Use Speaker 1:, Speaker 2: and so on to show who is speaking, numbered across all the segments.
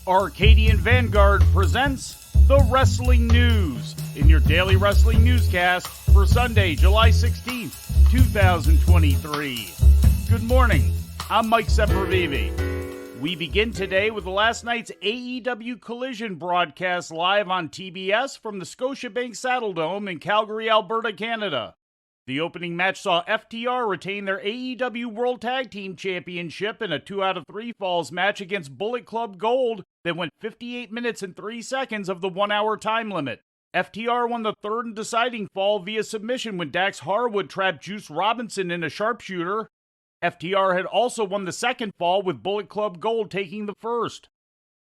Speaker 1: Arcadian Vanguard presents The Wrestling News in your daily wrestling newscast for Sunday, July 16th, 2023. Good morning, I'm Mike Sempervive. We begin today with last night's AEW Collision broadcast live on TBS from the Scotiabank Saddledome in Calgary, Alberta, Canada. The opening match saw FTR retain their AEW World Tag Team Championship in a 2 out of 3 falls match against Bullet Club Gold that went 58 minutes and 3 seconds of the 1-hour time limit. FTR won the third and deciding fall via submission when Dax Harwood trapped Juice Robinson in a sharpshooter. FTR had also won the second fall with Bullet Club Gold taking the first.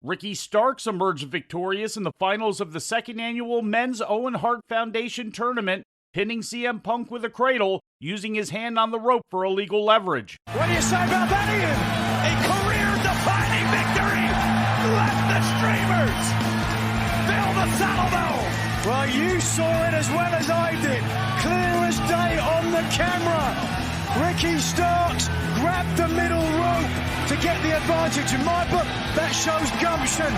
Speaker 1: Ricky Starks emerged victorious in the finals of the second annual Men's Owen Hart Foundation Tournament, pinning CM Punk with a cradle, using his hand on the rope for illegal leverage.
Speaker 2: What do you say about that, Ian? A career-defining victory! Left the streamers! Fill the Saddledome! Well, you saw it as well as I did. Clear as day on the camera. Ricky Starks grabbed the middle rope to get the advantage. In my book, that shows gumption.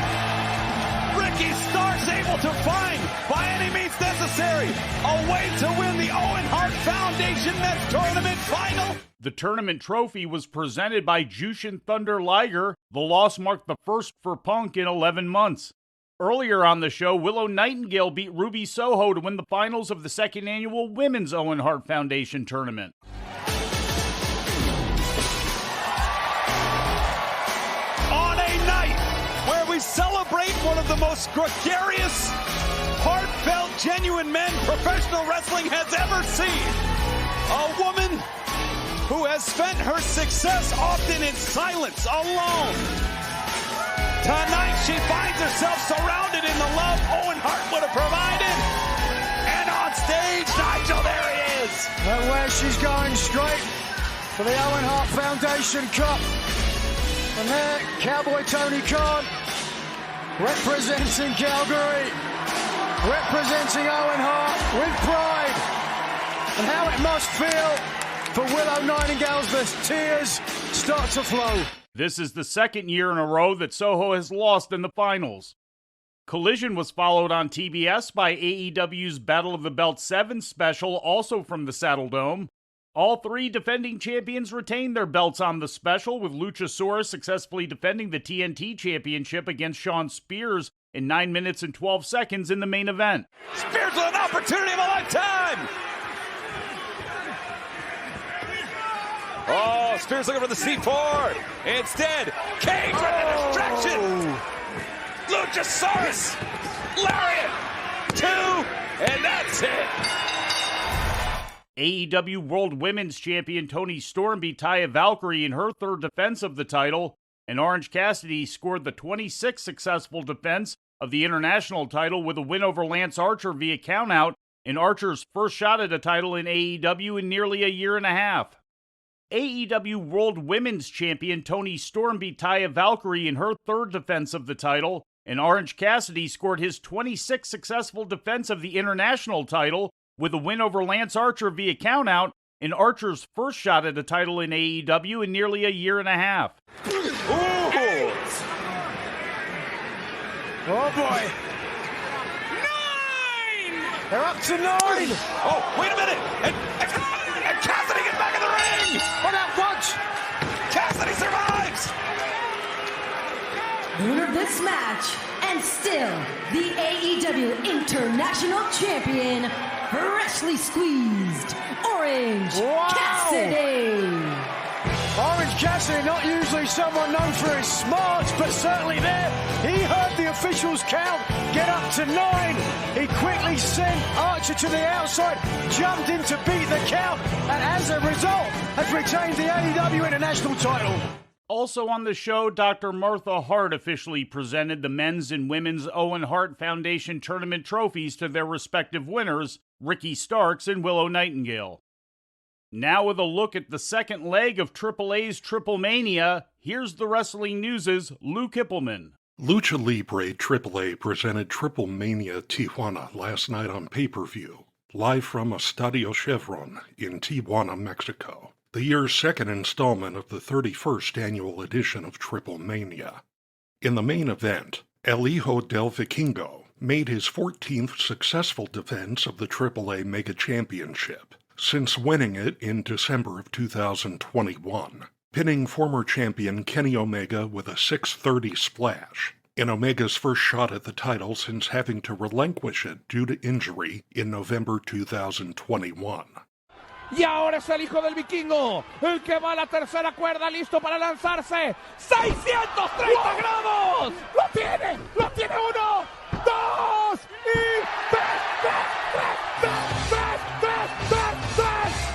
Speaker 2: Ricky Starks able to find, by any means necessary, a way to win the Owen Hart Foundation Men's Tournament Final.
Speaker 1: The tournament trophy was presented by Jushin Thunder Liger. The loss marked the first for Punk in 11 months. Earlier on the show, Willow Nightingale beat Ruby Soho to win the finals of the second annual Women's Owen Hart Foundation Tournament.
Speaker 2: On a night where we celebrate one of the most gregarious, heartfelt, genuine men professional wrestling has ever seen. A woman who has spent her success often in silence, alone. Tonight she finds herself surrounded in the love Owen Hart would have provided. And on stage, Nigel, there he is. And where she's going straight for the Owen Hart Foundation Cup. And there, Cowboy Tony Khan, representing Calgary, representing Owen Hart with pride. And how it must feel for Willow Nightingale's the tears start to flow.
Speaker 1: This is the second year in a row that Soho has lost in the finals. Collision was followed on TBS by AEW's Battle of the Belt 7 special, also from the Saddledome. All three defending champions retained their belts on the special, with Luchasaurus successfully defending the TNT Championship against Shawn Spears in 9 minutes and 12 seconds in the main event.
Speaker 2: Spears with an opportunity of a lifetime! Oh, Spears looking for the C4. Instead, Cage with the distraction. Luchasaurus, lariat, 2, and that's it.
Speaker 1: AEW World Women's Champion Toni Storm beat Taya Valkyrie in her third defense of the title, and Orange Cassidy scored the 26th successful defense of the international title with a win over Lance Archer via countout in Archer's first shot at a title in AEW in nearly a year and a half. AEW World Women's Champion Toni Storm beat Taya Valkyrie in her third defense of the title, and Orange Cassidy scored his 26th successful defense of the international title with a win over Lance Archer via countout in Archer's first shot at a title in AEW in nearly a year and a half.
Speaker 2: Ooh. Oh boy. 9! They're up to 9! Oh, wait a minute! And Cassidy gets back in the ring! Oh, that punch! Cassidy survives!
Speaker 3: Winner of this match, and still the AEW International Champion, freshly squeezed, Orange Cassidy.
Speaker 2: Orange Cassidy, not usually someone known for his smarts, but certainly there. He heard the officials count, get up to 9. He quickly sent Archer to the outside, jumped in to beat the count, and as a result, has retained the AEW International title.
Speaker 1: Also on the show, Dr. Martha Hart officially presented the men's and women's Owen Hart Foundation Tournament trophies to their respective winners, Ricky Starks and Willow Nightingale. Now with a look at the second leg of AAA's TripleMania, here's the Wrestling News' Lou Kipilman.
Speaker 4: Lucha Libre AAA presented TripleMania Tijuana last night on pay-per-view, live from Estadio Chevron in Tijuana, Mexico, the year's second installment of the 31st annual edition of TripleMania. In the main event, El Hijo del Vikingo made his 14th successful defense of the AAA Mega Championship since winning it in December of 2021, pinning former champion Kenny Omega with a 630 splash, in Omega's first shot at the title since having to relinquish it due to injury in November 2021.
Speaker 5: Y ahora es el hijo del vikingo, el que va a la tercera cuerda, listo para lanzarse. 630 grados. Lo tiene 1, 2 y 3.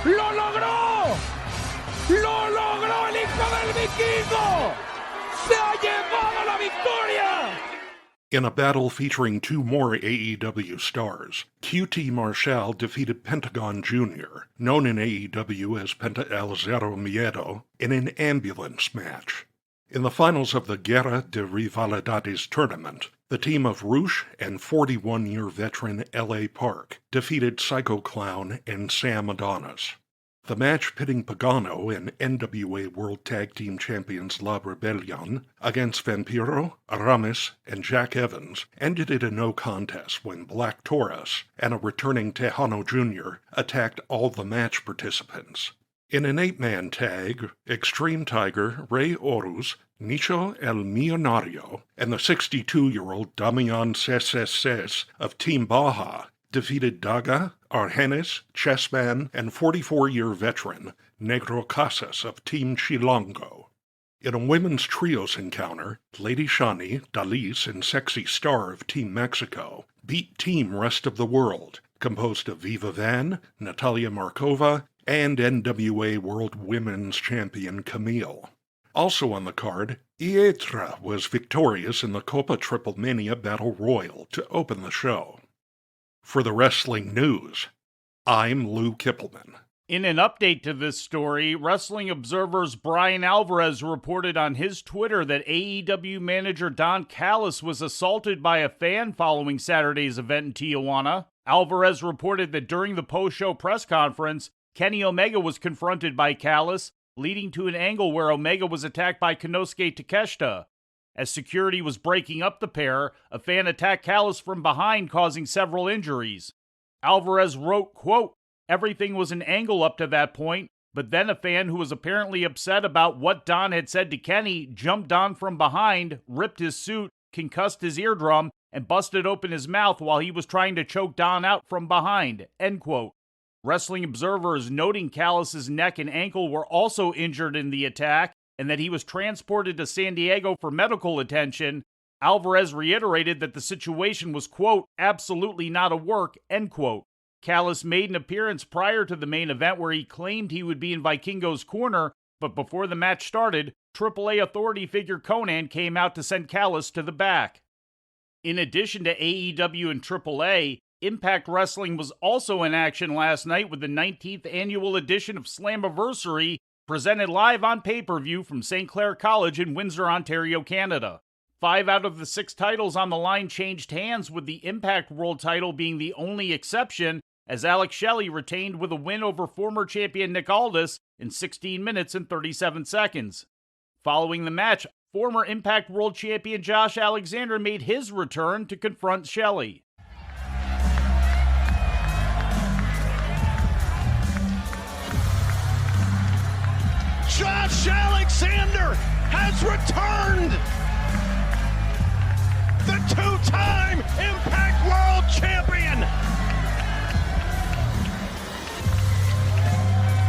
Speaker 5: ¡Lo logró! El hijo del vikingo. ¡Se ha llevado la victoria!
Speaker 4: In a battle featuring two more AEW stars, QT Marshall defeated Pentagon Jr., known in AEW as Penta El Zero Miedo, in an ambulance match. In the finals of the Guerra de Rivalidades tournament, the team of Roosh and 41-year veteran L.A. Park defeated Psycho Clown and Sam Adonis. The match pitting Pagano and NWA World Tag Team Champions La Rebellion against Vampiro, Aramis, and Jack Evans ended in a no contest when Black Taurus and a returning Tejano Jr. attacked all the match participants. In an 8-man tag, Extreme Tiger, Rey Horus, Nicho El Millonario, and the 62-year-old Damian Ses of Team Baja defeated Daga, Argenis, Chessman, and 44-year veteran Negro Casas of Team Chilongo. In a women's trios encounter, Lady Shani, Dalis, and Sexy Star of Team Mexico beat Team Rest of the World, composed of Viva Van, Natalia Markova, and NWA World Women's Champion Camille. Also on the card, Ietra was victorious in the Copa TripleMania Battle Royal to open the show. For the wrestling news, I'm Lou Kipilman.
Speaker 1: In an update to this story, Wrestling Observer's Brian Alvarez reported on his Twitter that AEW manager Don Callis was assaulted by a fan following Saturday's event in Tijuana. Alvarez reported that during the post-show press conference, Kenny Omega was confronted by Callis, leading to an angle where Omega was attacked by Konosuke Takeshita. As security was breaking up the pair, a fan attacked Callis from behind, causing several injuries. Alvarez wrote, quote, "Everything was an angle up to that point, but then a fan who was apparently upset about what Don had said to Kenny jumped Don from behind, ripped his suit, concussed his eardrum, and busted open his mouth while he was trying to choke Don out from behind," end quote. Wrestling Observer is noting Callis' neck and ankle were also injured in the attack, and that he was transported to San Diego for medical attention. Alvarez reiterated that the situation was, quote, "absolutely not a work," end quote. Callis made an appearance prior to the main event where he claimed he would be in Vikingo's corner, but before the match started, AAA authority figure Conan came out to send Callis to the back. In addition to AEW and AAA, Impact Wrestling was also in action last night with the 19th annual edition of Slammiversary, presented live on pay-per-view from St. Clair College in Windsor, Ontario, Canada. 5 out of the 6 titles on the line changed hands, with the Impact World title being the only exception, as Alex Shelley retained with a win over former champion Nick Aldis in 16 minutes and 37 seconds. Following the match, former Impact World champion Josh Alexander made his return to confront Shelley.
Speaker 2: Josh Alexander has returned! The two-time Impact World Champion!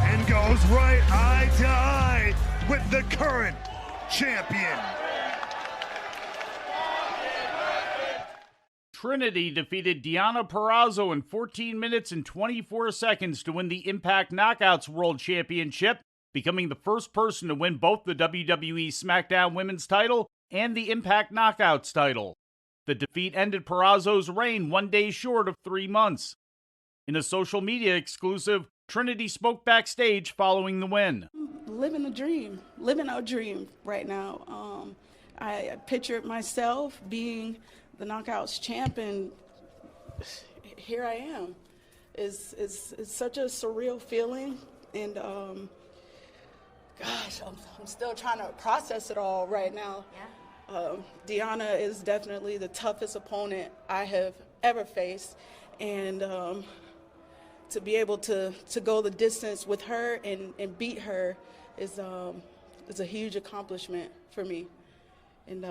Speaker 2: And goes right eye to eye with the current champion.
Speaker 1: Trinity defeated Deonna Purrazzo in 14 minutes and 24 seconds to win the Impact Knockouts World Championship, becoming the first person to win both the WWE SmackDown Women's title and the Impact Knockouts title. The defeat ended Purrazzo's reign 1 day short of 3 months. In a social media exclusive, Trinity spoke backstage following the win.
Speaker 6: Living our dream right now. I pictured myself being the Knockouts champ, and here I am. It's such a surreal feeling, and gosh, I'm still trying to process it all right now. Deonna is definitely the toughest opponent I have ever faced, and to be able to go the distance with her and beat her is a huge accomplishment for me. And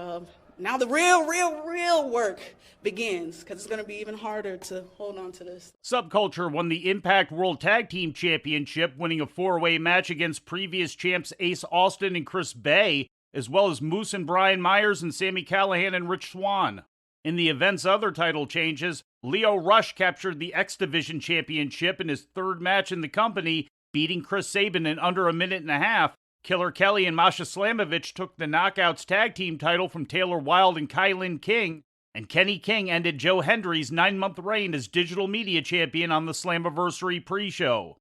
Speaker 6: now the real work begins, because it's going to be even harder to hold on to this.
Speaker 1: Subculture won the Impact World Tag Team Championship, winning a 4-way match against previous champs Ace Austin and Chris Bay, as well as Moose and Brian Myers and Sami Callihan and Rich Swann. In the event's other title changes, Lio Rush captured the X Division Championship in his third match in the company, beating Chris Sabin in under a minute and a half. Killer Kelly and Masha Slamovich took the Knockouts Tag Team title from Taylor Wilde and Kylin King, and Kenny King ended Joe Hendry's 9-month reign as digital media champion on the Slammiversary pre-show.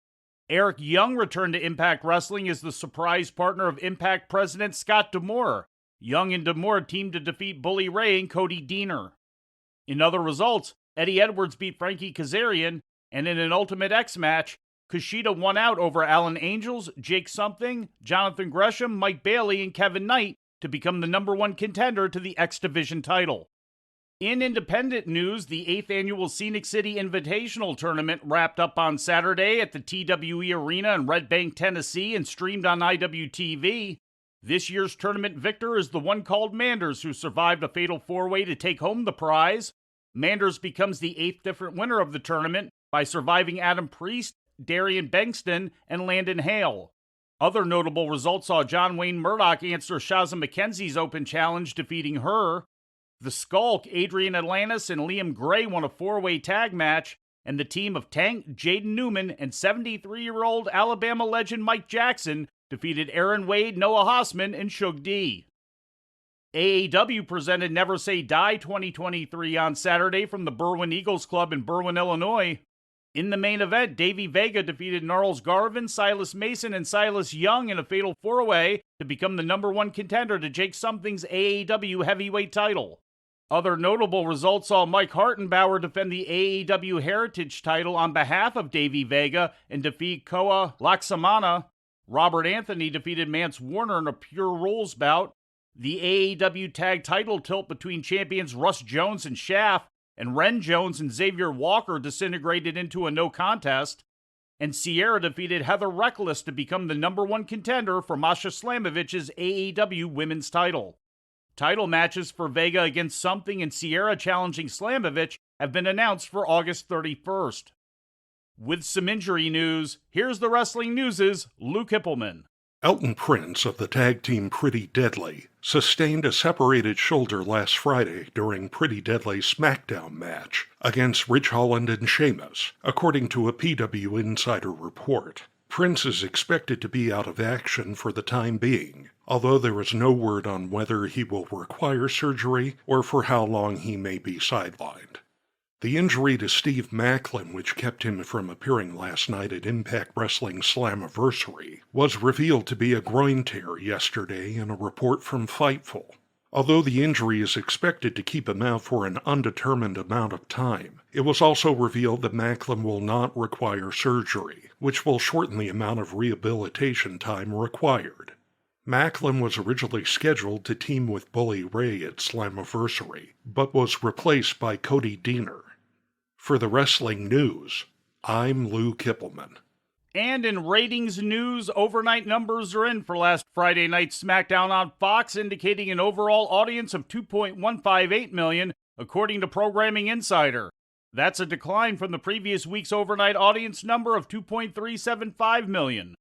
Speaker 1: Eric Young returned to Impact Wrestling as the surprise partner of Impact president Scott D'Amore. Young and D'Amore teamed to defeat Bully Ray and Cody Deaner. In other results, Eddie Edwards beat Frankie Kazarian, and in an Ultimate X match, Kushida won out over Alan Angels, Jake Something, Jonathan Gresham, Mike Bailey, and Kevin Knight to become the #1 contender to the X Division title. In independent news, the 8th annual Scenic City Invitational Tournament wrapped up on Saturday at the TWE Arena in Red Bank, Tennessee, and streamed on IWTV. This year's tournament victor is the one called Manders, who survived a fatal 4-way to take home the prize. Manders becomes the 8th different winner of the tournament by surviving Adam Priest, Darian Bankston, and Landon Hale. Other notable results saw John Wayne Murdoch answer Shaza McKenzie's open challenge, defeating her. The Skulk, Adrian Atlantis, and Liam Gray won a 4-way tag match, and the team of Tank, Jaden Newman, and 73-year-old Alabama legend Mike Jackson defeated Aaron Wade, Noah Hossman, and Shug D. AAW presented Never Say Die 2023 on Saturday from the Berwyn Eagles Club in Berwyn, Illinois. In the main event, Davey Vega defeated Gnarls Garvin, Silas Mason, and Silas Young in a fatal 4-way to become the #1 contender to Jake Something's AAW heavyweight title. Other notable results saw Mike Hartenbauer defend the AAW Heritage title on behalf of Davey Vega and defeat Koa Laksamana. Robert Anthony defeated Mance Warner in a pure rules bout. The AAW tag title tilt between champions Russ Jones and Shaft and Ren Jones and Xavier Walker disintegrated into a no contest. And Sierra defeated Heather Reckless to become the #1 contender for Masha Slamovich's AAW women's title. Title matches for Vega against Something and Sierra challenging Slamovich have been announced for August 31st. With some injury news, here's the Wrestling News' Lou Kipilman.
Speaker 4: Elton Prince of the tag team Pretty Deadly sustained a separated shoulder last Friday during Pretty Deadly's SmackDown match against Rich Holland and Sheamus, according to a PW Insider report. Prince is expected to be out of action for the time being, although there is no word on whether he will require surgery or for how long he may be sidelined. The injury to Steve Macklin, which kept him from appearing last night at Impact Wrestling Slammiversary, was revealed to be a groin tear yesterday in a report from Fightful. Although the injury is expected to keep him out for an undetermined amount of time, it was also revealed that Macklin will not require surgery, which will shorten the amount of rehabilitation time required. Macklin was originally scheduled to team with Bully Ray at Slammiversary, but was replaced by Cody Deaner. For the Wrestling News, I'm Lou Kipilman.
Speaker 1: And in ratings news, overnight numbers are in for last Friday night's SmackDown on Fox, indicating an overall audience of 2.158 million, according to Programming Insider. That's a decline from the previous week's overnight audience number of 2.375 million.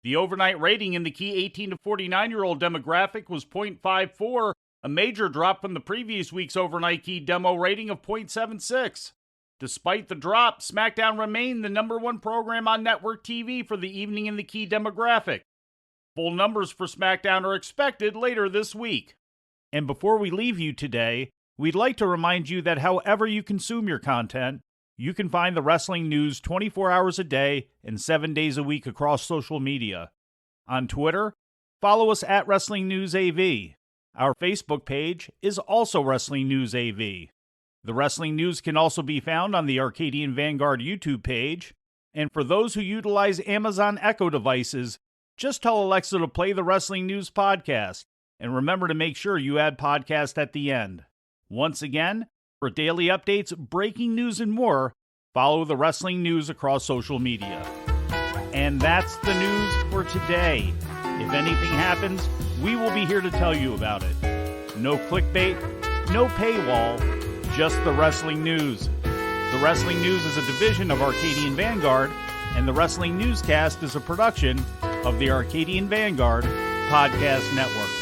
Speaker 1: The overnight rating in the key 18 to 49-year-old demographic was 0.54, a major drop from the previous week's overnight key demo rating of 0.76. Despite the drop, SmackDown remained the #1 program on network TV for the evening in the key demographic. Full numbers for SmackDown are expected later this week. And before we leave you today, we'd like to remind you that however you consume your content, you can find the wrestling news 24 hours a day and 7 days a week across social media. On Twitter, follow us at Wrestling News AV. Our Facebook page is also Wrestling News AV. The Wrestling News can also be found on the Arcadian Vanguard YouTube page. And for those who utilize Amazon Echo devices, just tell Alexa to play the Wrestling News podcast. And remember to make sure you add podcast at the end. Once again, for daily updates, breaking news, and more, follow the wrestling news across social media. And that's the news for today. If anything happens, we will be here to tell you about it. No clickbait, no paywall, just the wrestling news. The Wrestling News is a division of Arcadian Vanguard, and the Wrestling Newscast is a production of the Arcadian Vanguard Podcast Network.